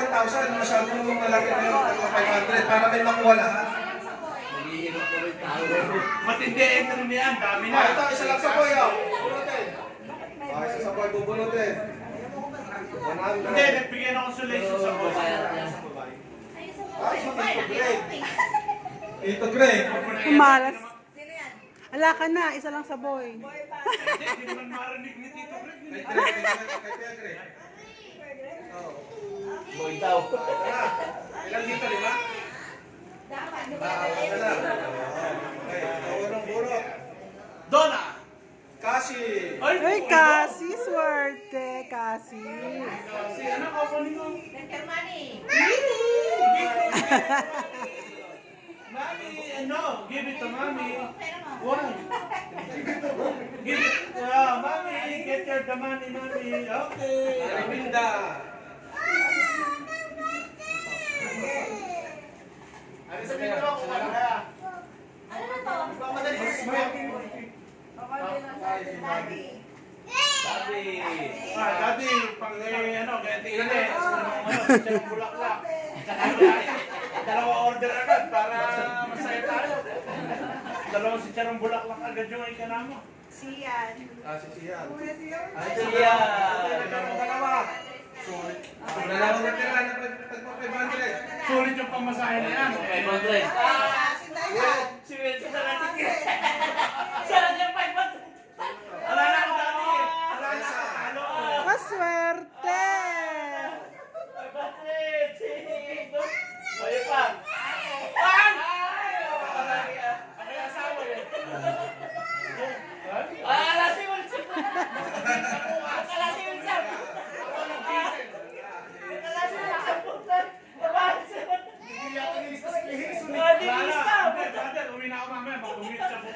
1,000. Masyadong malaki na yung 500 para may makuha lahat. Matindi entry niya yan, dami na. Ito, isa lang sa boy, oh. Bubunutin. Isa sa boy, bubunutin. 100. Hindi, nagbigyan ng consolation sa boy. Ito grade. Ito grade. Malas. Ala ka na, isa lang sa boy. Hindi naman marinig ni Tito Greg. Kay grade. Boy daw. Ilang dito, 5? Donna! Kasi. Ay, kasi, swerte, kasi. Kasi ano ka po nito? Mami, ano? Give it to mommy. Why? Give it. Mommy, get your the money, mommy. Okay. Araminda. Ano sabihin mo kung ano na? Ano na to? Sabi. Dati, pang ano, kaya tingnan eh. Ano, bulaklak. Dalawa order agad para masaya tayo. Dalawang si Charong bulaklak agad yung ay kanamo. Siyan. Si Sian. Ay, siya. Sulit. Wala lang ako natira na tagpa 500. Sulit yung pamasahe na yan. 500. Si Wilson na natin. Sana niya 500. Wala na ako dati. Wala na. Ano? Maswerte! 500. May pa. Ako yung asawa eh. Ala si Wilson. Ala si Wilson. Ala si Wilson. Wala na. Brother, uwi na ako mamaya. Mag-umit siya po.